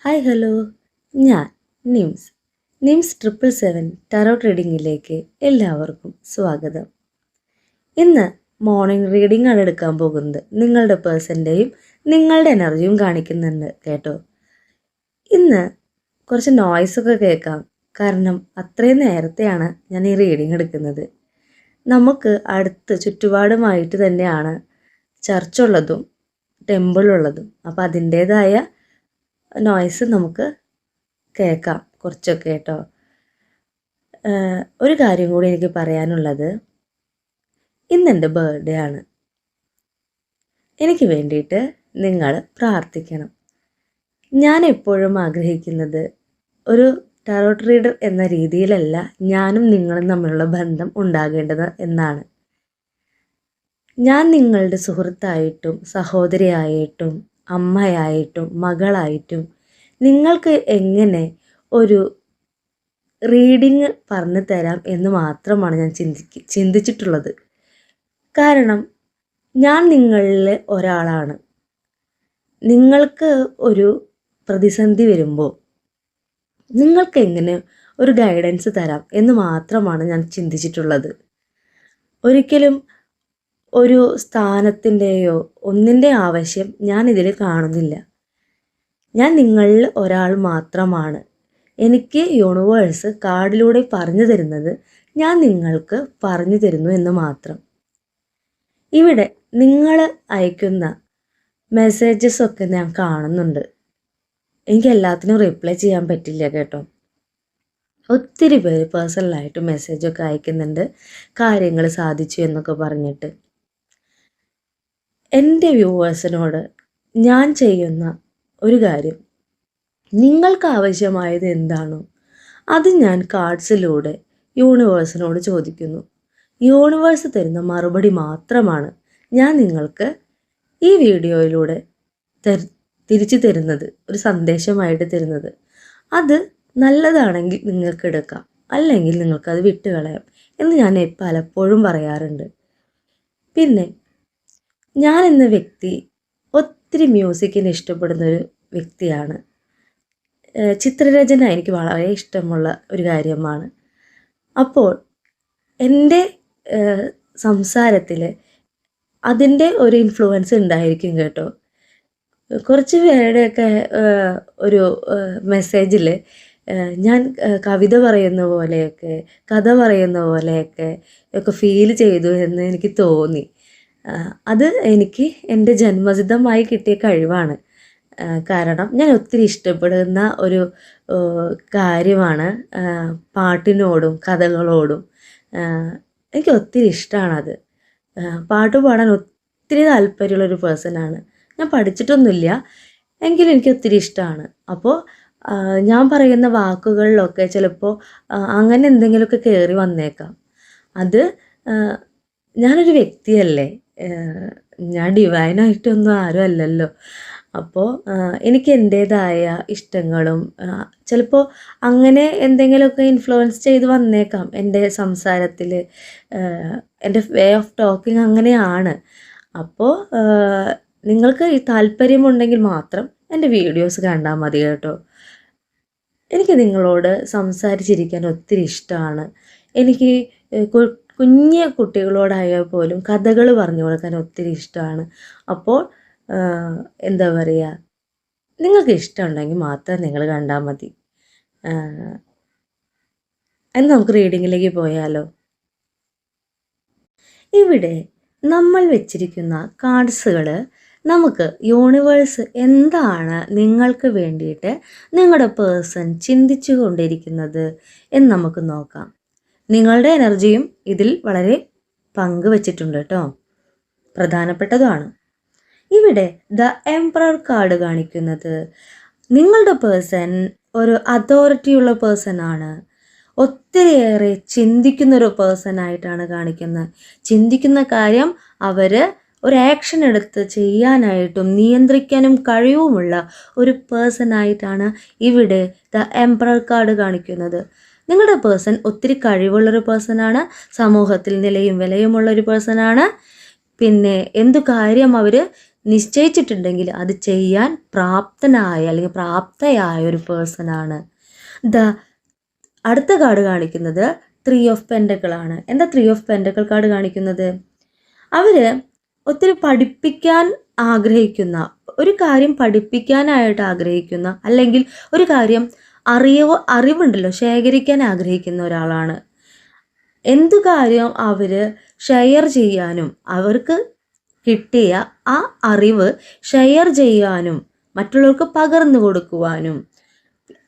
Hi hello, ഞാൻ nymphs nymphs 777 tarot റീഡിങ്ങിലേക്ക് എല്ലാവർക്കും സ്വാഗതം. ഇന്ന് മോർണിംഗ് റീഡിംഗ് ആണ് എടുക്കാൻ പോകുന്നത്. നിങ്ങളുടെ പേഴ്സൻ്റെയും നിങ്ങളുടെ എനർജിയും കാണിക്കുന്നുണ്ട് കേട്ടോ. ഇന്ന് കുറച്ച് നോയ്സൊക്കെ കേൾക്കാം, കാരണം അത്രയും നേരത്തെയാണ് ഞാൻ ഈ റീഡിംഗ് എടുക്കുന്നത്. നമുക്ക് അടുത്ത് ചുറ്റുപാടുമായിട്ട് തന്നെയാണ് ചർച്ചുള്ളതും ടെമ്പിളുള്ളതും. അപ്പോൾ അതിൻ്റേതായ നോയ്സ് നമുക്ക് കേൾക്കാം കുറച്ചൊക്കെ കേട്ടോ. ഒരു കാര്യം കൂടി എനിക്ക് പറയാനുള്ളത്, ഇന്നെൻ്റെ ബർത്ത്ഡേ ആണ്. എനിക്ക് വേണ്ടിയിട്ട് നിങ്ങൾ പ്രാർത്ഥിക്കണം. ഞാൻ എപ്പോഴും ആഗ്രഹിക്കുന്നത് ഒരു ടാരോട്ട് റീഡർ എന്ന രീതിയിലല്ല ഞാനും നിങ്ങളും തമ്മിലുള്ള ബന്ധം ഉണ്ടാകേണ്ടത് എന്നാണ്. ഞാൻ നിങ്ങളുടെ സുഹൃത്തായിട്ടും സഹോദരിയായിട്ടും അമ്മയായിട്ടും മകളായിട്ടും നിങ്ങൾക്ക് എങ്ങനെ ഒരു റീഡിങ് പറഞ്ഞു തരാം എന്ന് മാത്രമാണ് ഞാൻ ചിന്തിച്ചിട്ടുള്ളത്. കാരണം ഞാൻ നിങ്ങളിൽ ഒരാളാണ്. നിങ്ങൾക്ക് ഒരു പ്രതിസന്ധി വരുമ്പോൾ നിങ്ങൾക്ക് എങ്ങനെ ഒരു ഗൈഡൻസ് തരാം എന്ന് മാത്രമാണ് ഞാൻ ചിന്തിച്ചിട്ടുള്ളത്. ഒരിക്കലും ഒരു സ്ഥാനത്തിൻ്റെയോ ഒന്നിൻ്റെ ആവശ്യം ഞാൻ ഇതിൽ കാണുന്നില്ല. ഞാൻ നിങ്ങളിൽ ഒരാൾ മാത്രമാണ്. എനിക്ക് യൂണിവേഴ്സ് കാർഡിലൂടെ പറഞ്ഞു തരുന്നത് ഞാൻ നിങ്ങൾക്ക് പറഞ്ഞു തരുന്നു എന്ന് മാത്രം. ഇവിടെ നിങ്ങൾ അയക്കുന്ന മെസ്സേജസൊക്കെ ഞാൻ കാണുന്നുണ്ട്. എനിക്ക് എല്ലാത്തിനും റിപ്ലൈ ചെയ്യാൻ പറ്റില്ല കേട്ടോ. ഒത്തിരി പേര് പേഴ്സണലായിട്ട് മെസ്സേജൊക്കെ അയക്കുന്നുണ്ട്, കാര്യങ്ങൾ സാധിച്ചു എന്നൊക്കെ പറഞ്ഞിട്ട്. എൻ്റെ വ്യൂവേഴ്സിനോട് ഞാൻ ചെയ്യുന്ന ഒരു കാര്യം, നിങ്ങൾക്ക് ആവശ്യമായത് എന്താണോ അത് ഞാൻ കാർഡ്സിലൂടെ യൂണിവേഴ്സിനോട് ചോദിക്കുന്നു. യൂണിവേഴ്സ് തരുന്ന മറുപടി മാത്രമാണ് ഞാൻ നിങ്ങൾക്ക് ഈ വീഡിയോയിലൂടെ തിരിച്ചു തരുന്നത്, ഒരു സന്ദേശമായിട്ട് തരുന്നത്. അത് നല്ലതാണെങ്കിൽ നിങ്ങൾക്ക് എടുക്കാം, അല്ലെങ്കിൽ നിങ്ങൾക്കത് വിട്ടുകളയാം എന്ന് ഞാൻ പലപ്പോഴും പറയാറുണ്ട്. പിന്നെ ഞാൻ എന്ന വ്യക്തി ഒത്തിരി മ്യൂസിക്കിന് ഇഷ്ടപ്പെടുന്നൊരു വ്യക്തിയാണ്. ചിത്രരചന എനിക്ക് വളരെ ഇഷ്ടമുള്ള ഒരു കാര്യമാണ്. അപ്പോൾ എൻ്റെ സംസാരത്തിൽ അതിൻ്റെ ഒരു ഇൻഫ്ലുവൻസ് ഉണ്ടായിരിക്കും കേട്ടോ. കുറച്ച് പേരുടെയൊക്കെ ഒരു മെസ്സേജിൽ ഞാൻ കവിത പറയുന്ന പോലെയൊക്കെ കഥ പറയുന്ന പോലെയൊക്കെ ഫീൽ ചെയ്തു എന്ന് എനിക്ക് തോന്നി. അത് എനിക്ക് എൻ്റെ ജന്മസിദ്ധമായി കിട്ടിയ കഴിവാണ്. കാരണം ഞാൻ ഒത്തിരി ഇഷ്ടപ്പെടുന്ന ഒരു കാര്യമാണ് പാട്ടിനോടും കഥകളോടും. എനിക്ക് ഒത്തിരി ഇഷ്ടമാണത്. പാട്ട് പാടാൻ ഒത്തിരി താല്പര്യമുള്ളൊരു പേഴ്സണാണ്. ഞാൻ പഠിച്ചിട്ടൊന്നുമില്ല, എങ്കിലും എനിക്ക് ഒത്തിരി ഇഷ്ടമാണ്. അപ്പോൾ ഞാൻ പറയുന്ന വാക്കുകളിലൊക്കെ ചിലപ്പോൾ അങ്ങനെ എന്തെങ്കിലുമൊക്കെ കയറി വന്നേക്കാം. അത് ഞാനൊരു വ്യക്തിയല്ലേ, ഞാൻ ഡിവൈനായിട്ടൊന്നും ആരും അല്ലല്ലോ. അപ്പോൾ എനിക്ക് എൻ്റേതായ ഇഷ്ടങ്ങളും ചിലപ്പോൾ അങ്ങനെ എന്തെങ്കിലുമൊക്കെ ഇൻഫ്ലുവൻസ് ചെയ്ത് വന്നേക്കാം. എൻ്റെ സംസാരത്തിൽ എൻ്റെ വേ ഓഫ് ടോക്കിംഗ് അങ്ങനെയാണ്. അപ്പോൾ നിങ്ങൾക്ക് ഈ താല്പര്യമുണ്ടെങ്കിൽ മാത്രം എൻ്റെ വീഡിയോസ് കണ്ടാൽ മതി കേട്ടോ. എനിക്ക് നിങ്ങളോട് സംസാരിച്ചിരിക്കാൻ ഒത്തിരി ഇഷ്ടമാണ്. എനിക്ക് കുഞ്ഞു കുട്ടികളോടായാൽ പോലും കഥകൾ പറഞ്ഞു കൊടുക്കാൻ ഒത്തിരി ഇഷ്ടമാണ്. അപ്പോൾ എന്താ പറയുക, നിങ്ങൾക്ക് ഇഷ്ടമുണ്ടെങ്കിൽ മാത്രം നിങ്ങൾ കണ്ടാൽ മതി. എന്ന് നമുക്ക് റീഡിങ്ങിലേക്ക് പോയാലോ. ഇവിടെ നമ്മൾ വെച്ചിരിക്കുന്ന കാർഡ്സുകൾ നമുക്ക് യൂണിവേഴ്സ് എന്താണ് നിങ്ങൾക്ക് വേണ്ടിയിട്ട് നിങ്ങളുടെ പേഴ്സൺ ചിന്തിച്ചു കൊണ്ടിരിക്കുന്നത് എന്ന് നമുക്ക് നോക്കാം. നിങ്ങളുടെ എനർജിയും ഇതിൽ വളരെ പങ്ക് വച്ചിട്ടുണ്ട് കേട്ടോ, പ്രധാനപ്പെട്ടതാണ്. ഇവിടെ ദ എംപറർ കാർഡ് കാണിക്കുന്നത് നിങ്ങളുടെ പേഴ്സൺ ഒരു അതോറിറ്റിയുള്ള പേഴ്സൺ ആണ്. ഒത്തിരിയേറെ ചിന്തിക്കുന്നൊരു പേഴ്സൺ ആയിട്ടാണ് കാണിക്കുന്നത്. ചിന്തിക്കുന്ന കാര്യം അവർ ഒരു ആക്ഷൻ എടുത്ത് ചെയ്യാനായിട്ടും നിയന്ത്രിക്കാനും കഴിവുമുള്ള ഒരു പേഴ്സൺ ആയിട്ടാണ് ഇവിടെ ദ എംപറർ കാർഡ് കാണിക്കുന്നത്. നിങ്ങളുടെ പേഴ്സൺ ഒത്തിരി കഴിവുള്ളൊരു പേഴ്സണാണ്, സമൂഹത്തിൽ നിലയും വിലയുമുള്ളൊരു പേഴ്സണാണ്. പിന്നെ എന്തു കാര്യം അവർ നിശ്ചയിച്ചിട്ടുണ്ടെങ്കിൽ അത് ചെയ്യാൻ പ്രാപ്തനായ അല്ലെങ്കിൽ പ്രാപ്തയായ ഒരു പേഴ്സണാണ്. അടുത്ത കാർഡ് കാണിക്കുന്നത് 3 ഓഫ് പെൻഡക്കിൾ ആണ്. എന്താ 3 ഓഫ് പെൻഡക്കിൾ കാർഡ് കാണിക്കുന്നത്? അവർ ഒത്തിരി പഠിപ്പിക്കാൻ ആഗ്രഹിക്കുന്ന, ഒരു കാര്യം പഠിപ്പിക്കാനായിട്ട് ആഗ്രഹിക്കുന്ന, അല്ലെങ്കിൽ ഒരു കാര്യം അറിവുണ്ടല്ലോ ശേഖരിക്കാൻ ആഗ്രഹിക്കുന്ന ഒരാളാണ്. എന്തു കാര്യം അവർ ഷെയർ ചെയ്യാനും, അവർക്ക് കിട്ടിയ ആ അറിവ് ഷെയർ ചെയ്യാനും, മറ്റുള്ളവർക്ക് പകർന്നു കൊടുക്കുവാനും,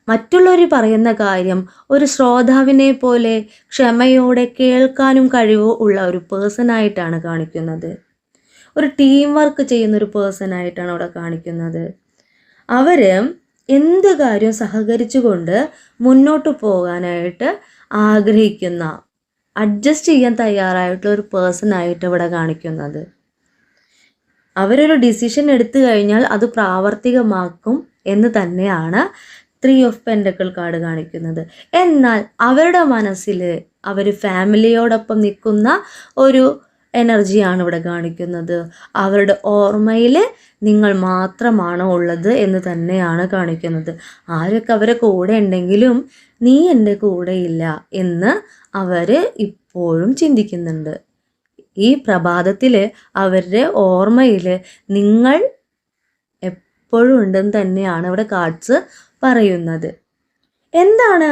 മറ്റുള്ളവർ പറയുന്ന കാര്യം ഒരു ശ്രോതാവിനെ പോലെ ക്ഷമയോടെ കേൾക്കാനും കഴിവ് ഉള്ള ഒരു പേഴ്സണായിട്ടാണ് കാണിക്കുന്നത്. ഒരു ടീം വർക്ക് ചെയ്യുന്ന ഒരു പേഴ്സണായിട്ടാണ് അവിടെ കാണിക്കുന്നത്. അവർ എന്ത് കാര്യവും സഹകരിച്ചുകൊണ്ട് മുന്നോട്ട് പോകാനായിട്ട് ആഗ്രഹിക്കുന്ന, അഡ്ജസ്റ്റ് ചെയ്യാൻ തയ്യാറായിട്ടുള്ള ഒരു പേഴ്സണായിട്ട് ഇവിടെ കാണിക്കുന്നത്. അവരൊരു ഡിസിഷൻ എടുത്തു കഴിഞ്ഞാൽ അത് പ്രാവർത്തികമാക്കും എന്ന് തന്നെയാണ് 3 ഓഫ് പെൻഡക്കിൾ കാർഡ് കാണിക്കുന്നത്. എന്നാൽ അവരുടെ മനസ്സിൽ അവർ ഫാമിലിയോടൊപ്പം നിൽക്കുന്ന ഒരു എനർജിയാണ് ഇവിടെ കാണിക്കുന്നത്. അവരുടെ ഓർമ്മയിൽ നിങ്ങൾ മാത്രമാണ് ഉള്ളത് എന്ന് തന്നെയാണ് കാണിക്കുന്നത്. ആരൊക്കെ അവരെ കൂടെ ഉണ്ടെങ്കിലും നീ എൻ്റെ കൂടെയില്ല എന്ന് അവർ ഇപ്പോഴും ചിന്തിക്കുന്നുണ്ട്. ഈ പ്രഭാതത്തിൽ അവരുടെ ഓർമ്മയിൽ നിങ്ങൾ എപ്പോഴും ഉണ്ടെന്ന് തന്നെയാണ് ഇവിടെ കാർഡ്സ് പറയുന്നത്. എന്താണ്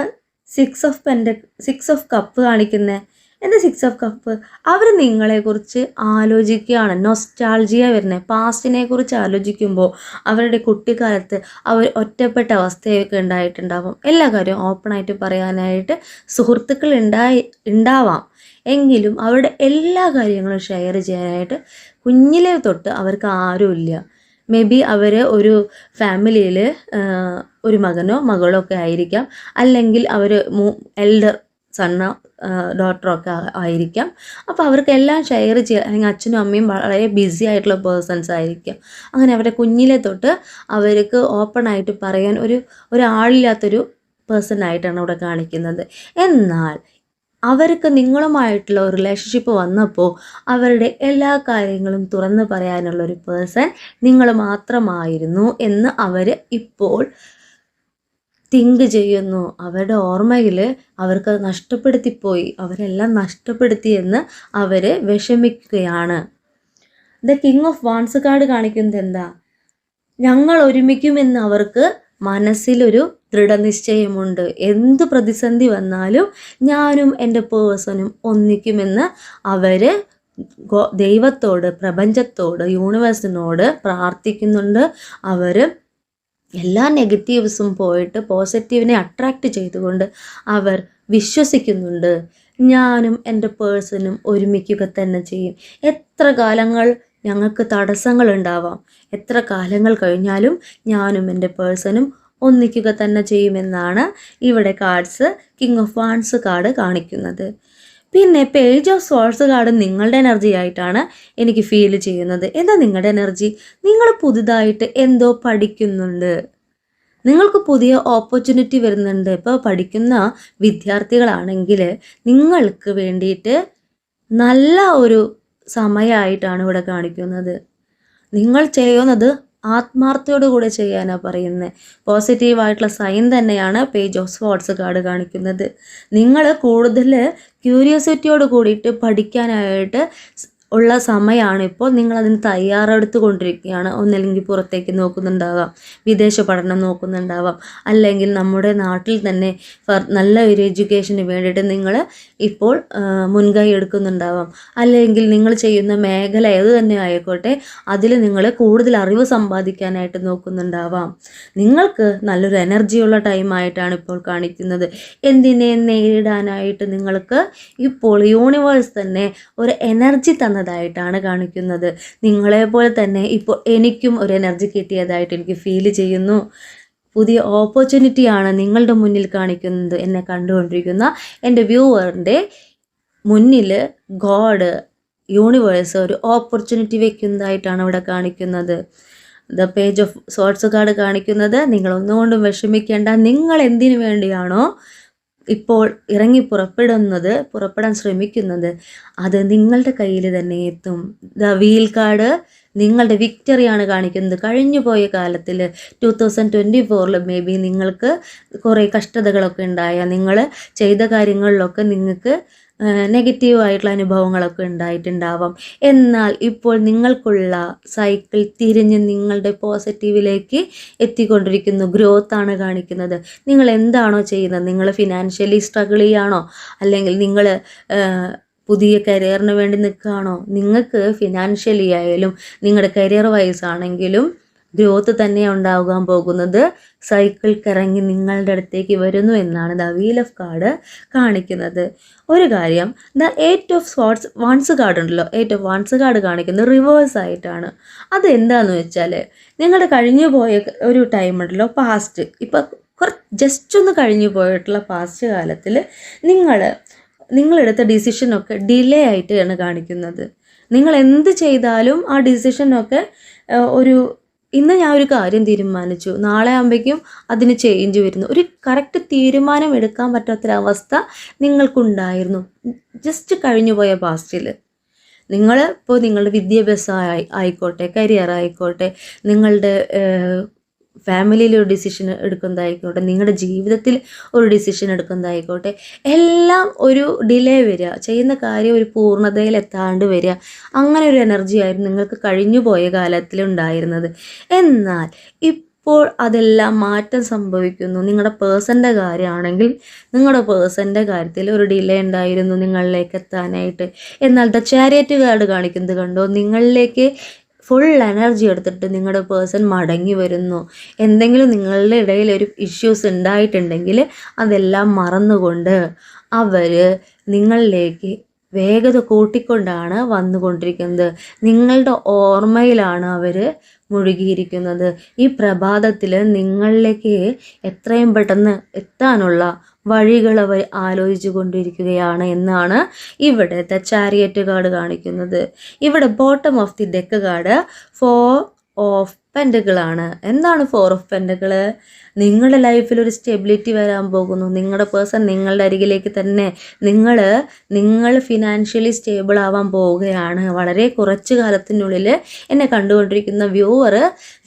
6 ഓഫ് കപ്പ് കാണിക്കുന്നത്? എന്താ 6 ഓഫ് കപ്പ്? അവർ നിങ്ങളെക്കുറിച്ച് ആലോചിക്കുകയാണ്. നൊസ്റ്റാൾജിയ വരുന്നത്, പാസ്റ്റിനെ കുറിച്ച് ആലോചിക്കുമ്പോൾ അവരുടെ കുട്ടിക്കാലത്ത് അവർ ഒറ്റപ്പെട്ട അവസ്ഥയൊക്കെ ഉണ്ടായിട്ടുണ്ടാവും. എല്ലാ കാര്യവും ഓപ്പണായിട്ട് പറയാനായിട്ട് സുഹൃത്തുക്കൾ ഉണ്ടാവാം. എങ്കിലും അവരുടെ എല്ലാ കാര്യങ്ങളും ഷെയർ ചെയ്യാനായിട്ട് കുഞ്ഞിലെ തൊട്ട് അവർക്ക് ആരുമില്ല. മേ ബി അവർ ഒരു ഫാമിലിയിൽ ഒരു മകനോ മകളോ ഒക്കെ ആയിരിക്കാം, അല്ലെങ്കിൽ അവർ എൽഡർ സണ്ണോ ഡോട്ടറോ ഒക്കെ ആയിരിക്കാം. അപ്പോൾ അവർക്ക് എല്ലാം ഷെയർ ചെയ്യാൻ, അല്ലെങ്കിൽ അച്ഛനും അമ്മയും വളരെ ബിസി ആയിട്ടുള്ള പേഴ്സൺസ് ആയിരിക്കാം. അങ്ങനെ അവരുടെ കുഞ്ഞിലെ തൊട്ട് അവർക്ക് ഓപ്പണായിട്ട് പറയാൻ ഒരാളില്ലാത്തൊരു പേഴ്സണായിട്ടാണ് ഇവിടെ കാണിക്കുന്നത്. എന്നാൽ അവർക്ക് നിങ്ങളുമായിട്ടുള്ള ഒരു റിലേഷൻഷിപ്പ് വന്നപ്പോൾ അവരുടെ എല്ലാ കാര്യങ്ങളും തുറന്ന് പറയാനുള്ളൊരു പേഴ്സൺ നിങ്ങൾ മാത്രമായിരുന്നു എന്ന് അവർ ഇപ്പോൾ തിങ്ക് ചെയ്യുന്നു. അവരുടെ ഓർമ്മയിൽ അവർക്കത് നഷ്ടപ്പെടുത്തിപ്പോയി, അവരെല്ലാം നഷ്ടപ്പെടുത്തിയെന്ന് അവർ വിഷമിക്കുകയാണ്. The king of wands card കാണിക്കുന്നത് എന്താ? ഞങ്ങൾ ഒരുമിക്കുമെന്ന് അവർക്ക് മനസ്സിലൊരു ദൃഢനിശ്ചയമുണ്ട്. എന്ത് പ്രതിസന്ധി വന്നാലും ഞാനും എൻ്റെ പേഴ്സണും ഒന്നിക്കുമെന്ന് അവർ ദൈവത്തോട്, പ്രപഞ്ചത്തോട്, യൂണിവേഴ്സിനോട് പ്രാർത്ഥിക്കുന്നുണ്ട്. അവർ എല്ലാ നെഗറ്റീവ്സും പോയിട്ട് പോസിറ്റീവിനെ അട്രാക്റ്റ് ചെയ്തുകൊണ്ട് അവർ വിശ്വസിക്കുന്നുണ്ട്. ഞാനും എൻ്റെ പേഴ്സണും ഒരുമിക്കുക തന്നെ ചെയ്യും. എത്ര കാലങ്ങൾ ഞങ്ങൾക്ക് തടസ്സങ്ങൾ ഉണ്ടാവാം, എത്ര കാലങ്ങൾ കഴിഞ്ഞാലും ഞാനും എൻ്റെ പേഴ്സണും ഒന്നിക്കുക തന്നെ ചെയ്യുമെന്നാണ് ഇവിടെ cards king of wands card കാണിക്കുന്നത്. പിന്നെ പേജ് ഓഫ് സോഴ്സ് കാർഡ് നിങ്ങളുടെ എനർജി ആയിട്ടാണ് എനിക്ക് ഫീൽ ചെയ്യുന്നത്. എന്താ നിങ്ങളുടെ എനർജി? നിങ്ങൾ പുതുതായിട്ട് എന്തോ പഠിക്കുന്നുണ്ട്, നിങ്ങൾക്ക് പുതിയ ഓപ്പർച്യൂണിറ്റി വരുന്നുണ്ട്. ഇപ്പോൾ പഠിക്കുന്ന വിദ്യാർത്ഥികളാണെങ്കിൽ നിങ്ങൾക്ക് വേണ്ടിയിട്ട് നല്ല ഒരു സമയമായിട്ടാണ് ഇവിടെ കാണിക്കുന്നത്. നിങ്ങൾ ചെയ്യുന്നത് ആത്മാർത്ഥയോടു കൂടെ ചെയ്യാനാണ് പറയുന്നത്. പോസിറ്റീവായിട്ടുള്ള സൈൻ തന്നെയാണ് പേജ് ഓഫ് സ്പോർട്സ് കാർഡ് കാണിക്കുന്നത്. നിങ്ങൾ കൂടുതൽ ക്യൂരിയോസിറ്റിയോട് കൂടിയിട്ട് പഠിക്കാനായിട്ട് ഉള്ള സമയമാണ് ഇപ്പോൾ. നിങ്ങളതിന് തയ്യാറെടുത്ത് കൊണ്ടിരിക്കുകയാണ്. ഒന്നല്ലെങ്കിൽ പുറത്തേക്ക് നോക്കുന്നുണ്ടാവാം, വിദേശ പഠനം നോക്കുന്നുണ്ടാവാം, അല്ലെങ്കിൽ നമ്മുടെ നാട്ടിൽ തന്നെ നല്ല ഒരു എഡ്യൂക്കേഷന് വേണ്ടിയിട്ട് നിങ്ങൾ ഇപ്പോൾ മുൻകൈ എടുക്കുന്നുണ്ടാവാം. അല്ലെങ്കിൽ നിങ്ങൾ ചെയ്യുന്ന മേഖല ഏത് തന്നെ ആയിക്കോട്ടെ അതിൽ നിങ്ങൾ കൂടുതൽ അറിവ് സമ്പാദിക്കാനായിട്ട് നോക്കുന്നുണ്ടാവാം. നിങ്ങൾക്ക് നല്ലൊരു എനർജിയുള്ള ടൈമായിട്ടാണ് ഇപ്പോൾ കാണിക്കുന്നത്. എന്തിനെ നേരിടാനായിട്ട് നിങ്ങൾക്ക് ഇപ്പോൾ യൂണിവേഴ്സ് തന്നെ ഒരു എനർജി തന്നതായിട്ടാണ് കാണിക്കുന്നത്. നിങ്ങളെപ്പോലെ തന്നെ ഇപ്പോൾ എനിക്കും ഒരു എനർജി കിട്ടിയതായിട്ട് എനിക്ക് ഫീൽ ചെയ്യുന്നു. പുതിയ ഓപ്പർച്യൂണിറ്റിയാണ് നിങ്ങളുടെ മുന്നിൽ കാണിക്കുന്നത്. എന്നെ കണ്ടുകൊണ്ടിരിക്കുന്ന എൻ്റെ വ്യൂവറിൻ്റെ മുന്നിൽ ഗോഡ്, യൂണിവേഴ്സ് ഒരു ഓപ്പർച്യൂണിറ്റി വെക്കുന്നതായിട്ടാണ് ഇവിടെ കാണിക്കുന്നത്. The page of sorts card കാണിക്കുന്നത് നിങ്ങൾ ഒന്നുകൊണ്ടും വിഷമിക്കേണ്ട. നിങ്ങൾ എന്തിനു വേണ്ടിയാണോ ഇപ്പോൾ പുറപ്പെടാൻ ശ്രമിക്കുന്നത് അത് നിങ്ങളുടെ കയ്യിൽ തന്നെ എത്തും. ദ വീൽ കാർഡ് നിങ്ങളുടെ വിക്ടറിയാണ് കാണിക്കുന്നത്. കഴിഞ്ഞു പോയ കാലത്തിൽ 2024 മേ ബി നിങ്ങൾക്ക് കുറേ കഷ്ടതകളൊക്കെ ഉണ്ടായ, നിങ്ങൾ ചെയ്ത കാര്യങ്ങളിലൊക്കെ നിങ്ങൾക്ക് നെഗറ്റീവായിട്ടുള്ള അനുഭവങ്ങളൊക്കെ ഉണ്ടായിട്ടുണ്ടാവാം. എന്നാൽ ഇപ്പോൾ നിങ്ങൾക്കുള്ള സൈക്കിൾ തിരിഞ്ഞ് നിങ്ങളുടെ പോസിറ്റീവിലേക്ക് എത്തിക്കൊണ്ടിരിക്കുന്നു. ഗ്രോത്താണ് കാണിക്കുന്നത്. നിങ്ങൾ എന്താണോ ചെയ്യുന്നത്, നിങ്ങൾ ഫിനാൻഷ്യലി സ്ട്രഗിൾ ചെയ്യുകയാണോ, അല്ലെങ്കിൽ നിങ്ങൾ പുതിയ കരിയറിന് വേണ്ടി നിൽക്കുകയാണോ, നിങ്ങൾക്ക് ഫിനാൻഷ്യലി ആയാലും നിങ്ങളുടെ കരിയർ വൈസ് ആണെങ്കിലും ഗ്രോത്ത് തന്നെ ഉണ്ടാകാൻ പോകുന്നത്. സൈക്കിൾ കറങ്ങി നിങ്ങളുടെ അടുത്തേക്ക് വരുന്നു എന്നാണ് ദ വീൽ ഓഫ് കാർഡ് കാണിക്കുന്നത്. ഒരു കാര്യം, the 8 of swords wands card ഉണ്ടല്ലോ, 8 ഓഫ് വൺസ് കാർഡ് കാണിക്കുന്നത് റിവേഴ്സ് ആയിട്ടാണ്. അത് എന്താണെന്ന് വെച്ചാൽ, നിങ്ങളുടെ കഴിഞ്ഞു പോയ ഒരു ടൈം ഉണ്ടല്ലോ, പാസ്റ്റ്, ഇപ്പോൾ ജസ്റ്റ് ഒന്ന് കഴിഞ്ഞു പോയിട്ടുള്ള പാസ്റ്റ് കാലത്തിൽ നിങ്ങളെടുത്ത ഡിസിഷനൊക്കെ ഡിലേ ആയിട്ടാണ് കാണിക്കുന്നത്. നിങ്ങൾ എന്ത് ചെയ്താലും ആ ഡിസിഷനൊക്കെ ഇന്ന് ഞാൻ ഒരു കാര്യം തീരുമാനിച്ചു, നാളെ ആകുമ്പോഴേക്കും അതിന് ചേഞ്ച് വരുന്നു. ഒരു കറക്റ്റ് തീരുമാനം എടുക്കാൻ പറ്റാത്തൊരവസ്ഥ നിങ്ങൾക്കുണ്ടായിരുന്നു ജസ്റ്റ് കഴിഞ്ഞു പോയ പാസ്റ്റിൽ. ഇപ്പോൾ നിങ്ങളുടെ വിദ്യാഭ്യാസം ആയിക്കോട്ടെ, കരിയർ ആയിക്കോട്ടെ, നിങ്ങളുടെ ഫാമിലിയിൽ ഒരു ഡിസിഷൻ എടുക്കുന്നതായിക്കോട്ടെ, നിങ്ങളുടെ ജീവിതത്തിൽ ഒരു ഡിസിഷൻ എടുക്കുന്നതായിക്കോട്ടെ, എല്ലാം ഒരു ഡിലേ വരിക, ചെയ്യുന്ന കാര്യം ഒരു പൂർണ്ണതയിൽ എത്താണ്ട് വരിക, അങ്ങനെ ഒരു എനർജി ആയിരുന്നു നിങ്ങൾക്ക് കഴിഞ്ഞു പോയ കാലത്തിൽ ഉണ്ടായിരുന്നത്. എന്നാൽ ഇപ്പോൾ അതെല്ലാം മാറ്റം സംഭവിക്കുന്നു. നിങ്ങളുടെ പേഴ്സൻ്റെ കാര്യമാണെങ്കിൽ, നിങ്ങളുടെ പേഴ്സൻ്റെ കാര്യത്തിൽ ഒരു ഡിലേ ഉണ്ടായിരുന്നു നിങ്ങളിലേക്ക് എത്താനായിട്ട്. എന്നാൽ ദ ചാരിയറ്റ് കാർഡ് കാണിക്കുന്നത് കണ്ടോ, നിങ്ങളിലേക്ക് ഫുൾ എനർജി എടുത്തിട്ട് നിങ്ങളുടെ പേഴ്സൺ മടങ്ങി വരുന്നു. എന്തെങ്കിലും നിങ്ങളുടെ ഇടയിൽ ഒരു ഇഷ്യൂസ് ഉണ്ടായിട്ടുണ്ടെങ്കിൽ അതെല്ലാം മറന്നുകൊണ്ട് അവർ നിങ്ങളിലേക്ക് വേഗത കൂട്ടിക്കൊണ്ടാണ് വന്നുകൊണ്ടിരിക്കുന്നത്. നിങ്ങളുടെ ഓർമ്മയിലാണ് അവർ മുഴുകിയിരിക്കുന്നത്. ഈ പ്രഭാതത്തിൽ നിങ്ങളിലേക്ക് എത്രയും പെട്ടെന്ന് എത്താനുള്ള വഴികൾ അവർ ആലോചിച്ചു കൊണ്ടിരിക്കുകയാണ് എന്നാണ് ഇവിടുത്തെ ചാരിയറ്റ് കാർഡ് കാണിക്കുന്നത്. ഇവിടെ bottom of the deck card 4 of പെൻഡക്കിളാണ്. എന്താണ് 4 ഓഫ് പെൻഡക്കിൾ? നിങ്ങളുടെ ലൈഫിൽ ഒരു സ്റ്റെബിലിറ്റി വരാൻ പോകുന്നു. നിങ്ങളുടെ പേഴ്സൺ നിങ്ങളുടെ അരികിലേക്ക് തന്നെ, നിങ്ങൾ ഫിനാൻഷ്യലി സ്റ്റേബിൾ ആവാൻ പോവുകയാണ്. വളരെ കുറച്ച് കാലത്തിനുള്ളിൽ എന്നെ കണ്ടുകൊണ്ടിരിക്കുന്ന വ്യൂവർ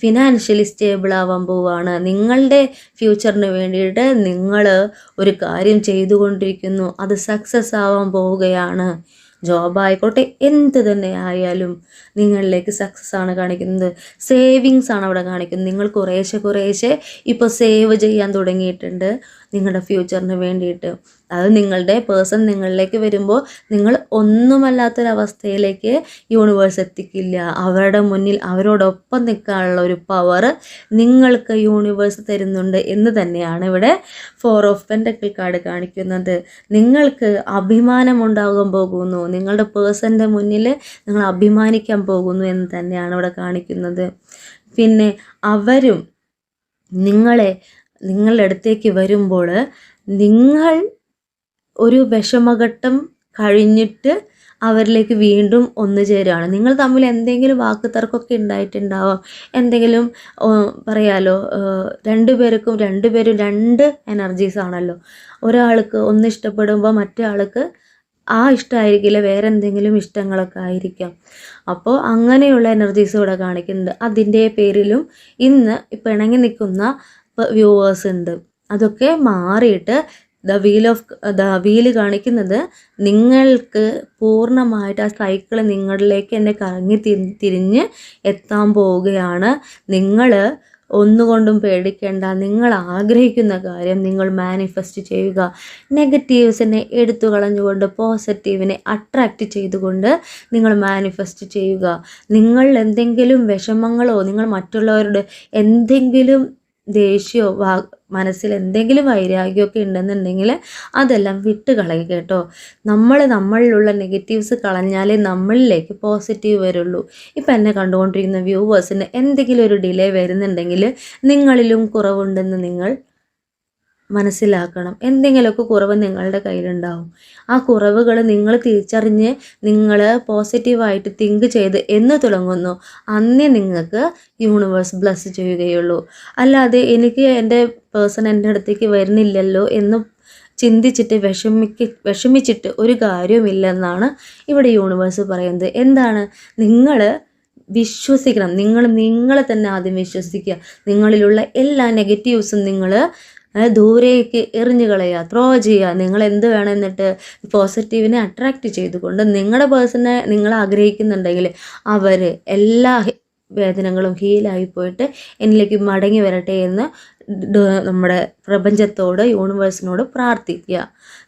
ഫിനാൻഷ്യലി സ്റ്റേബിൾ ആവാൻ പോവുകയാണ്. നിങ്ങളുടെ ഫ്യൂച്ചറിന് വേണ്ടിയിട്ട് നിങ്ങൾ ഒരു കാര്യം ചെയ്തുകൊണ്ടിരിക്കുന്നു, അത് സക്സസ് ആവാൻ പോവുകയാണ്. ജോബ് ആയിക്കോട്ടെ, എന്ത് തന്നെ ആയാലും നിങ്ങളിലേക്ക് സക്സസ് ആണ് കാണിക്കുന്നത്. സേവിങ്സ് ആണ് അവിടെ കാണിക്കുന്നത്. നിങ്ങൾ കുറേശ്ശെ ഇപ്പോൾ സേവ് ചെയ്യാൻ തുടങ്ങിയിട്ടുണ്ട് നിങ്ങളുടെ ഫ്യൂച്ചറിന് വേണ്ടിയിട്ട്. അത് നിങ്ങളുടെ പേഴ്സൺ നിങ്ങളിലേക്ക് വരുമ്പോൾ നിങ്ങൾ ഒന്നുമല്ലാത്തൊരവസ്ഥയിലേക്ക് യൂണിവേഴ്സ് എത്തിക്കില്ല. അവരുടെ മുന്നിൽ അവരോടൊപ്പം നിൽക്കാനുള്ള ഒരു പവർ നിങ്ങൾക്ക് യൂണിവേഴ്സ് തരുന്നുണ്ട് എന്ന് തന്നെയാണ് ഇവിടെ 4 ഓഫ് പെൻഡക്കിൾ കാർഡ് കാണിക്കുന്നത്. നിങ്ങൾക്ക് അഭിമാനം ഉണ്ടാകാൻ പോകുന്നു. നിങ്ങളുടെ പേഴ്സൻ്റെ മുന്നിൽ നിങ്ങൾ അഭിമാനിക്കാൻ പോകുന്നു എന്ന് തന്നെയാണ് ഇവിടെ കാണിക്കുന്നത്. പിന്നെ അവരും നിങ്ങളുടെ അടുത്തേക്ക് വരുമ്പോൾ നിങ്ങൾ ഒരു വിഷമഘട്ടം കഴിഞ്ഞിട്ട് അവരിലേക്ക് വീണ്ടും ഒന്നു ചേരുകയാണ്. നിങ്ങൾ തമ്മിൽ എന്തെങ്കിലും വാക്കുതർക്കമൊക്കെ ഉണ്ടായിട്ടുണ്ടാവാം. എന്തെങ്കിലും പറയാലോ, രണ്ടുപേരും രണ്ട് എനർജീസ് ആണല്ലോ. ഒരാൾക്ക് ഒന്ന് ഇഷ്ടപ്പെടുമ്പോൾ മറ്റേ ആൾക്ക് ആ ഇഷ്ടമായിരിക്കില്ല, വേറെ എന്തെങ്കിലും ഇഷ്ടങ്ങളൊക്കെ ആയിരിക്കാം. അപ്പോൾ അങ്ങനെയുള്ള എനർജീസ് ഇവിടെ കാണിക്കുന്നുണ്ട്. അതിൻ്റെ പേരിലും ഇന്ന് പിണങ്ങി നിൽക്കുന്ന വ്യൂവേഴ്സ് ഉണ്ട്. അതൊക്കെ മാറിയിട്ട് ദ വീല് കാണിക്കുന്നത് നിങ്ങൾക്ക് പൂർണ്ണമായിട്ട് ആ സൈക്കിൾ നിങ്ങളിലേക്ക് തന്നെ കറങ്ങി തിരിഞ്ഞ് എത്താൻ പോവുകയാണ്. നിങ്ങൾ ഒന്നുകൊണ്ടും പേടിക്കേണ്ട. നിങ്ങൾ ആഗ്രഹിക്കുന്ന കാര്യം നിങ്ങൾ മാനിഫെസ്റ്റ് ചെയ്യുക. നെഗറ്റീവ്സിനെ എടുത്തു കളഞ്ഞുകൊണ്ട് പോസിറ്റീവിനെ അട്രാക്റ്റ് ചെയ്തുകൊണ്ട് നിങ്ങൾ മാനിഫെസ്റ്റ് ചെയ്യുക. നിങ്ങൾ എന്തെങ്കിലും വിഷമങ്ങളോ, നിങ്ങൾ മറ്റുള്ളവരുടെ എന്തെങ്കിലും ദേഷ്യമോ മനസ്സിൽ എന്തെങ്കിലും വൈരാഗ്യമൊക്കെ ഉണ്ടെന്നുണ്ടെങ്കിൽ അതെല്ലാം വിട്ട് കളയുക കേട്ടോ. നമ്മളിലുള്ള നെഗറ്റീവ്സ് കളഞ്ഞാലേ നമ്മളിലേക്ക് പോസിറ്റീവ് വരുള്ളൂ. ഇപ്പം എന്നെ കണ്ടുകൊണ്ടിരിക്കുന്ന വ്യൂവേഴ്സിന് എന്തെങ്കിലും ഒരു ഡിലേ വരുന്നുണ്ടെങ്കിൽ നിങ്ങളിലും കുറവുണ്ടെന്ന് നിങ്ങൾ മനസ്സിലാക്കണം. എന്തെങ്കിലുമൊക്കെ കുറവ് നിങ്ങളുടെ കയ്യിലുണ്ടാവും. ആ കുറവുകൾ നിങ്ങൾ തിരിച്ചറിഞ്ഞ് നിങ്ങൾ പോസിറ്റീവായിട്ട് തിങ്ക് ചെയ്ത് എന്ന് തുടങ്ങുന്നു, അന്നേ നിങ്ങൾക്ക് യൂണിവേഴ്സ് ബ്ലസ് ചെയ്യുകയുള്ളൂ. അല്ലാതെ എനിക്ക് എൻ്റെ പേഴ്സൺ എൻ്റെ അടുത്തേക്ക് വരുന്നില്ലല്ലോ എന്ന് ചിന്തിച്ചിട്ട് വിഷമിച്ചിട്ട് ഒരു കാര്യവുമില്ലെന്നാണ് ഇവിടെ യൂണിവേഴ്സ് പറയുന്നത്. എന്താണ്, നിങ്ങൾ വിശ്വസിക്കണം. നിങ്ങളെ തന്നെ ആദ്യം വിശ്വസിക്കുക. നിങ്ങളിലുള്ള എല്ലാ നെഗറ്റീവ്സും നിങ്ങൾ ദൂരേക്ക് എറിഞ്ഞു കളയുക, ത്രോ ചെയ്യുക. നിങ്ങൾ എന്ത് വേണം എന്നിട്ട് പോസിറ്റീവിനെ അട്രാക്റ്റ് ചെയ്തുകൊണ്ട് നിങ്ങളുടെ പേഴ്സണെ നിങ്ങൾ ആഗ്രഹിക്കുന്നുണ്ടെങ്കിൽ അവർ എല്ലാ വേദനകളും ഹീലായി പോയിട്ട് എന്നിലേക്ക് മടങ്ങി വരട്ടെ എന്ന് നമ്മുടെ പ്രപഞ്ചത്തോട്, യൂണിവേഴ്സിനോട് പ്രാർത്ഥിക്കുക.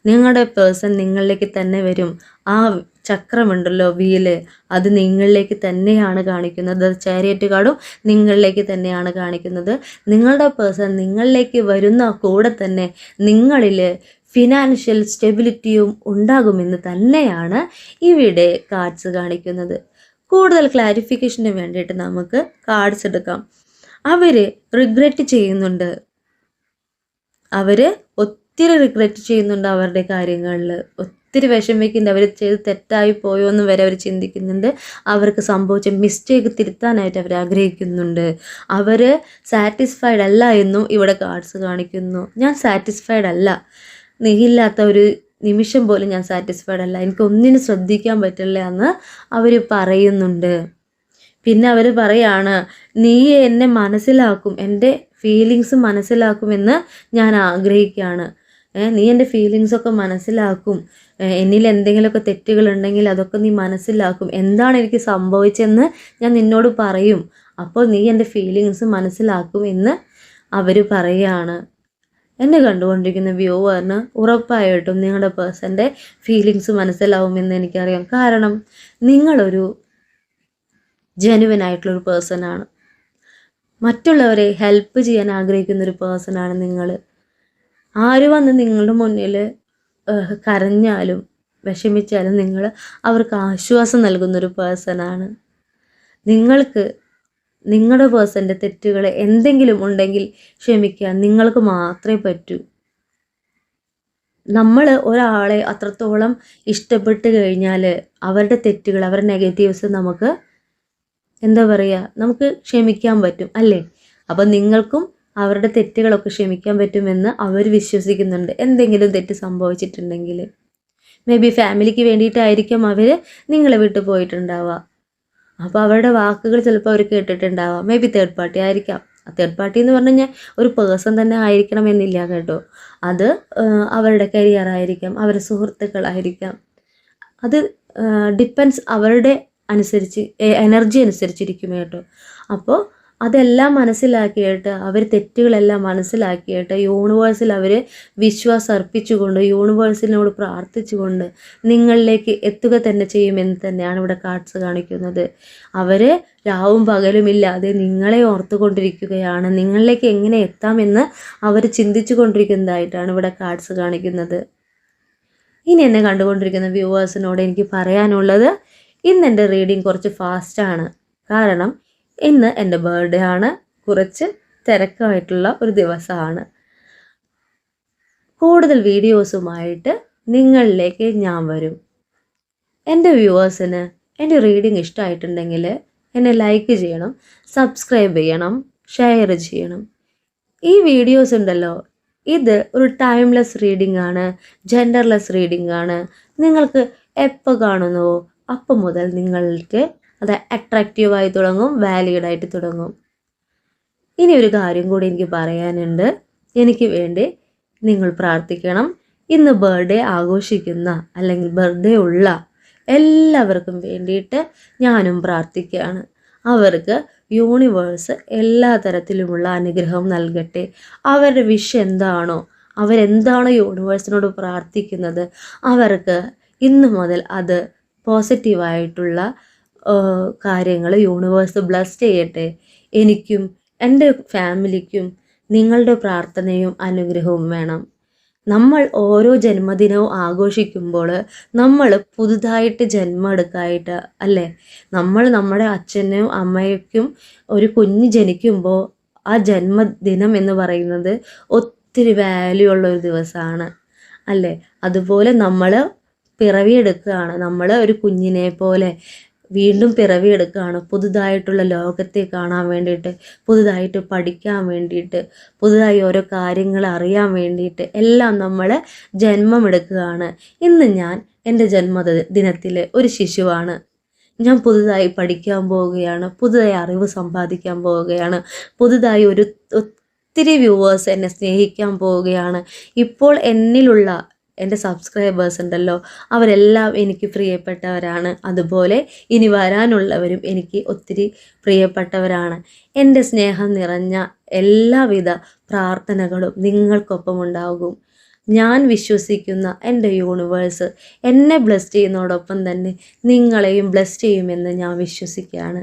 നിങ്ങളുടെ പേഴ്സൺ നിങ്ങളിലേക്ക് തന്നെ വരും. ആ ചക്രമുണ്ടല്ലോ, വീല്, അത് നിങ്ങളിലേക്ക് തന്നെയാണ് കാണിക്കുന്നത്. ചാരിയറ്റ് കാർഡും നിങ്ങളിലേക്ക് തന്നെയാണ് കാണിക്കുന്നത്. നിങ്ങളുടെ പേഴ്സൺ നിങ്ങളിലേക്ക് വരുന്ന കൂടെ തന്നെ നിങ്ങളിൽ ഫിനാൻഷ്യൽ സ്റ്റെബിലിറ്റിയും ഉണ്ടാകുമെന്ന് തന്നെയാണ് ഇവിടെ കാർഡ്സ് കാണിക്കുന്നത്. കൂടുതൽ ക്ലാരിഫിക്കേഷന് വേണ്ടിയിട്ട് നമുക്ക് കാർഡ്സ് എടുക്കാം. അവർ റിഗ്രറ്റ് ചെയ്യുന്നുണ്ട്. അവർ ഒത്തിരി റിഗ്രറ്റ് ചെയ്യുന്നുണ്ട് അവരുടെ കാര്യങ്ങളിൽ. ഒത്തിരി വിഷമിക്കുന്നുണ്ട്. അവർ ചെയ്ത് തെറ്റായി പോയോ എന്ന് വരെ അവർ ചിന്തിക്കുന്നുണ്ട്. അവർക്ക് സംഭവിച്ച മിസ്റ്റേക്ക് തിരുത്താനായിട്ട് അവർ ആഗ്രഹിക്കുന്നുണ്ട്. അവർ സാറ്റിസ്ഫൈഡ് അല്ല എന്നും ഇവിടെ കാർഡ്സ് കാണിക്കുന്നു. ഞാൻ സാറ്റിസ്ഫൈഡ് അല്ല, നീയില്ലാത്ത ഒരു നിമിഷം പോലും ഞാൻ സാറ്റിസ്ഫൈഡ് അല്ല, എനിക്കൊന്നിനും ശ്രദ്ധിക്കാൻ പറ്റില്ല എന്ന് അവർ പറയുന്നുണ്ട്. പിന്നെ അവർ പറയാണ്, നീ എന്നെ മനസ്സിലാക്കും, എൻ്റെ ഫീലിങ്സ് മനസ്സിലാക്കുമെന്ന് ഞാൻ ആഗ്രഹിക്കുകയാണ്. നീ എൻ്റെ ഫീലിങ്സൊക്കെ മനസ്സിലാക്കും, എന്നിൽ എന്തെങ്കിലുമൊക്കെ തെറ്റുകളുണ്ടെങ്കിൽ അതൊക്കെ നീ മനസ്സിലാക്കും, എന്താണ് എനിക്ക് സംഭവിച്ചെന്ന് ഞാൻ നിന്നോട് പറയും, അപ്പോൾ നീ എൻ്റെ ഫീലിങ്സ് മനസ്സിലാക്കും എന്ന് അവർ പറയുകയാണ്. എന്നെ കണ്ടുകൊണ്ടിരിക്കുന്ന വ്യൂവറിന് ഉറപ്പായിട്ടും നിങ്ങളുടെ പേഴ്സൻ്റെ ഫീലിങ്സ് മനസ്സിലാവുമെന്ന് എനിക്കറിയാം. കാരണം നിങ്ങളൊരു ജെനുവിനായിട്ടുള്ളൊരു പേഴ്സണാണ്. മറ്റുള്ളവരെ ഹെൽപ്പ് ചെയ്യാൻ ആഗ്രഹിക്കുന്നൊരു പേഴ്സണാണ് നിങ്ങൾ. ആര് വന്ന് നിങ്ങളുടെ മുന്നിൽ കരഞ്ഞാലും വിഷമിച്ചാലും നിങ്ങൾ അവർക്ക് ആശ്വാസം നൽകുന്നൊരു പേഴ്സണാണ്. നിങ്ങൾക്ക് നിങ്ങളുടെ പേഴ്സൻ്റെ തെറ്റുകൾ എന്തെങ്കിലും ഉണ്ടെങ്കിൽ ക്ഷമിക്കാൻ നിങ്ങൾക്ക് മാത്രമേ പറ്റൂ. നമ്മൾ ഒരാളെ അത്രത്തോളം ഇഷ്ടപ്പെട്ട് കഴിഞ്ഞാൽ അവരുടെ തെറ്റുകൾ, അവരുടെ നെഗറ്റീവ്സ് നമുക്ക് എന്താ പറയുക, നമുക്ക് ക്ഷമിക്കാൻ പറ്റും അല്ലേ? അപ്പം നിങ്ങൾക്കും അവരുടെ തെറ്റുകളൊക്കെ ക്ഷമിക്കാൻ പറ്റുമെന്ന് അവർ വിശ്വസിക്കുന്നുണ്ട്. എന്തെങ്കിലും തെറ്റ് സംഭവിച്ചിട്ടുണ്ടെങ്കിൽ മേ ബി ഫാമിലിക്ക് വേണ്ടിയിട്ടായിരിക്കും അവർ നിങ്ങളെ വിട്ടു പോയിട്ടുണ്ടാവുക. അപ്പോൾ അവരുടെ വാക്കുകൾ ചിലപ്പോൾ അവർ കേട്ടിട്ടുണ്ടാവാം. മേ ബി തേർഡ് പാർട്ടി ആയിരിക്കാം. തേർഡ് പാർട്ടി എന്ന് പറഞ്ഞു കഴിഞ്ഞാൽ ഒരു പേഴ്സൺ തന്നെ ആയിരിക്കണം എന്നില്ല കേട്ടോ. അത് അവരുടെ കരിയർ ആയിരിക്കാം, അവരുടെ സുഹൃത്തുക്കളായിരിക്കാം. അത് ഡിപ്പെൻസ് അവരുടെ അനുസരിച്ച്, എനർജി അനുസരിച്ചിരിക്കും കേട്ടോ. അപ്പോൾ അതെല്ലാം മനസ്സിലാക്കിയിട്ട്, അവർ തെറ്റുകളെല്ലാം മനസ്സിലാക്കിയിട്ട് യൂണിവേഴ്സിൽ അവർ വിശ്വാസം അർപ്പിച്ചുകൊണ്ട്, യൂണിവേഴ്സിനോട് പ്രാർത്ഥിച്ചുകൊണ്ട് നിങ്ങളിലേക്ക് എത്തുക തന്നെ ചെയ്യുമെന്ന് തന്നെയാണ് ഇവിടെ കാർഡ്സ് കാണിക്കുന്നത്. അവർ രാവും പകലുമില്ലാതെ നിങ്ങളെ ഓർത്തുകൊണ്ടിരിക്കുകയാണ്. നിങ്ങളിലേക്ക് എങ്ങനെ എത്താമെന്ന് അവർ ചിന്തിച്ചു കൊണ്ടിരിക്കുന്നതായിട്ടാണ് ഇവിടെ കാർഡ്സ് കാണിക്കുന്നത്. ഇനി എന്നെ കണ്ടുകൊണ്ടിരിക്കുന്ന വ്യൂവേഴ്സിനോട് എനിക്ക് പറയാനുള്ളത്, ഇന്ന് എൻ്റെ റീഡിങ് കുറച്ച് ഫാസ്റ്റാണ്. കാരണം ഇന്ന് എൻ്റെ ബർത്ത്ഡേ ആണ്. കുറച്ച് തിരക്കായിട്ടുള്ള ഒരു ദിവസമാണ്. കൂടുതൽ വീഡിയോസുമായിട്ട് നിങ്ങളിലേക്ക് ഞാൻ വരും. എൻ്റെ വ്യൂവേഴ്സിന് എൻ്റെ റീഡിങ് ഇഷ്ടമായിട്ടുണ്ടെങ്കിൽ എന്നെ ലൈക്ക് ചെയ്യണം, സബ്സ്ക്രൈബ് ചെയ്യണം, ഷെയർ ചെയ്യണം. ഈ വീഡിയോസ് ഉണ്ടല്ലോ, ഇത് ഒരു ടൈംലെസ് റീഡിംഗ് ആണ്, ജെൻഡർലെസ് റീഡിംഗ് ആണ്. നിങ്ങൾക്ക് എപ്പോൾ കാണുന്നുവോ അപ്പം മുതൽ നിങ്ങൾക്ക് അത് അട്രാക്റ്റീവായി തുടങ്ങും, വാലിഡായിട്ട് തുടങ്ങും. ഇനി ഒരു കാര്യം കൂടി എനിക്ക് പറയാനുണ്ട്. എനിക്ക് വേണ്ടി നിങ്ങൾ പ്രാർത്ഥിക്കണം. ഇന്ന് ബർത്ത്ഡേ ആഘോഷിക്കുന്ന അല്ലെങ്കിൽ ബർത്ത്ഡേ ഉള്ള എല്ലാവർക്കും വേണ്ടിയിട്ട് ഞാനും പ്രാർത്ഥിക്കുകയാണ്. അവർക്ക് യൂണിവേഴ്സ് എല്ലാ തരത്തിലുമുള്ള അനുഗ്രഹം നൽകട്ടെ. അവരുടെ വിഷ് എന്താണോ, അവരെന്താണോ യൂണിവേഴ്സിനോട് പ്രാർത്ഥിക്കുന്നത്, അവർക്ക് ഇന്ന് മുതൽ അത് പോസിറ്റീവായിട്ടുള്ള കാര്യങ്ങൾ യൂണിവേഴ്സ് ബ്ലസ് ചെയ്യട്ടെ. എനിക്കും എൻ്റെ ഫാമിലിക്കും നിങ്ങളുടെ പ്രാർത്ഥനയും അനുഗ്രഹവും വേണം. നമ്മൾ ഓരോ ജന്മദിനവും ആഘോഷിക്കുമ്പോൾ നമ്മൾ പുതുതായിട്ട് ജന്മം എടുക്കായിട്ട് അല്ലേ, നമ്മൾ നമ്മുടെ അച്ഛനും അമ്മയ്ക്കും ഒരു കുഞ്ഞ് ജനിക്കുമ്പോൾ ആ ജന്മദിനം എന്ന് പറയുന്നത് ഒത്തിരി വാല്യൂ ഉള്ള ഒരു ദിവസമാണ് അല്ലേ. അതുപോലെ നമ്മൾ പിറവിയെടുക്കുകയാണ്. നമ്മൾ ഒരു കുഞ്ഞിനെ പോലെ വീണ്ടും പിറവിയെടുക്കുകയാണ്, പുതുതായിട്ടുള്ള ലോകത്തെ കാണാൻ വേണ്ടിയിട്ട്, പുതുതായിട്ട് പഠിക്കാൻ വേണ്ടിയിട്ട്, പുതുതായി ഓരോ കാര്യങ്ങൾ അറിയാൻ വേണ്ടിയിട്ട് എല്ലാം നമ്മൾ ജന്മമെടുക്കുകയാണ്. ഇന്ന് ഞാൻ എൻ്റെ ജന്മദിനത്തിൽ ഒരു ശിശുവാണ്. ഞാൻ പുതുതായി പഠിക്കാൻ പോവുകയാണ്, പുതുതായി അറിവ് സമ്പാദിക്കാൻ പോവുകയാണ്, പുതുതായി ഒത്തിരി വ്യൂവേഴ്സ് എന്നെ സ്നേഹിക്കാൻ പോവുകയാണ്. ഇപ്പോൾ എന്നിലുള്ള എൻ്റെ സബ്സ്ക്രൈബേഴ്സ് ഉണ്ടല്ലോ, അവരെല്ലാം എനിക്ക് പ്രിയപ്പെട്ടവരാണ്. അതുപോലെ ഇനി വരാനുള്ളവരും എനിക്ക് ഒത്തിരി പ്രിയപ്പെട്ടവരാണ്. എൻ്റെ സ്നേഹം നിറഞ്ഞ എല്ലാവിധ പ്രാർത്ഥനകളും നിങ്ങൾക്കൊപ്പം ഉണ്ടാകും. ഞാൻ വിശ്വസിക്കുന്ന എൻ്റെ യൂണിവേഴ്സ് എന്നെ ബ്ലെസ് ചെയ്യുന്നതോടൊപ്പം തന്നെ നിങ്ങളെയും ബ്ലെസ് ചെയ്യുമെന്ന് ഞാൻ വിശ്വസിക്കുകയാണ്.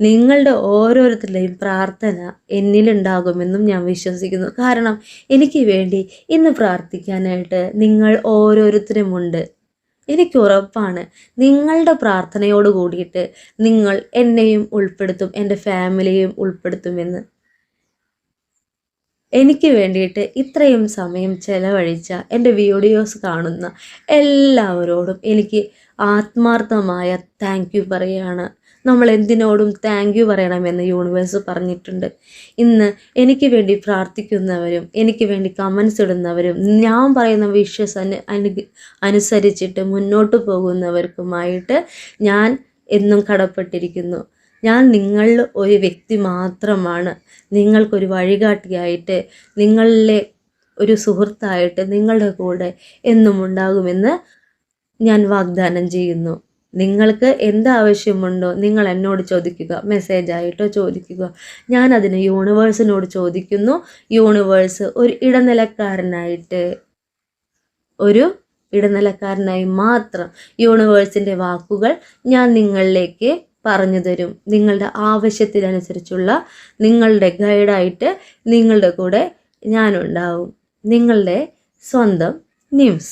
നിങ്ങളുടെ ഓരോരുത്തരുടെയും പ്രാർത്ഥന എന്നിലുണ്ടാകുമെന്നും ഞാൻ വിശ്വസിക്കുന്നു. കാരണം എനിക്ക് വേണ്ടി ഇന്ന് പ്രാർത്ഥിക്കാനായിട്ട് നിങ്ങൾ ഓരോരുത്തരുമുണ്ട്. എനിക്ക് ഉറപ്പാണ് നിങ്ങളുടെ പ്രാർത്ഥനയോട് കൂടിയിട്ട് നിങ്ങൾ എന്നെയും ഉൾപ്പെടുത്തും, എൻ്റെ ഫാമിലിയെയും ഉൾപ്പെടുത്തുമെന്ന്. എനിക്ക് വേണ്ടിയിട്ട് ഇത്രയും സമയം ചെലവഴിച്ച എൻ്റെ വീഡിയോസ് കാണുന്ന എല്ലാവരോടും എനിക്ക് ആത്മാർത്ഥമായ താങ്ക് യു പറയുകയാണ്. നമ്മൾ എന്തിനോടും താങ്ക് യു പറയണമെന്ന് യൂണിവേഴ്സ് പറഞ്ഞിട്ടുണ്ട്. ഇന്ന് എനിക്ക് വേണ്ടി പ്രാർത്ഥിക്കുന്നവരും എനിക്ക് വേണ്ടി കമൻസ് ഇടുന്നവരും ഞാൻ പറയുന്ന വിഷസ് അനുസരിച്ചിട്ട് മുന്നോട്ട് പോകുന്നവർക്കുമായിട്ട് ഞാൻ എന്നും കടപ്പെട്ടിരിക്കുന്നു. ഞാൻ നിങ്ങളിൽ ഒരു വ്യക്തി മാത്രമാണ്. നിങ്ങൾക്കൊരു വഴികാട്ടിയായിട്ട്, നിങ്ങളിലെ ഒരു സുഹൃത്തായിട്ട് നിങ്ങളുടെ കൂടെ എന്നും ഉണ്ടാകുമെന്ന് ഞാൻ വാഗ്ദാനം ചെയ്യുന്നു. നിങ്ങൾക്ക് എന്താവശ്യമുണ്ടോ നിങ്ങൾ എന്നോട് ചോദിക്കുക, മെസ്സേജായിട്ടോ ചോദിക്കുക. ഞാൻ അതിന് യൂണിവേഴ്സിനോട് ചോദിക്കുന്നു. യൂണിവേഴ്സ് ഒരു ഇടനിലക്കാരനായി മാത്രം യൂണിവേഴ്സിൻ്റെ വാക്കുകൾ ഞാൻ നിങ്ങളിലേക്ക് പറഞ്ഞു തരും. നിങ്ങളുടെ ആവശ്യത്തിനനുസരിച്ചുള്ള നിങ്ങളുടെ ഗൈഡായിട്ട് നിങ്ങളുടെ കൂടെ ഞാനുണ്ടാവും. നിങ്ങളുടെ സ്വന്തം നിംസ്.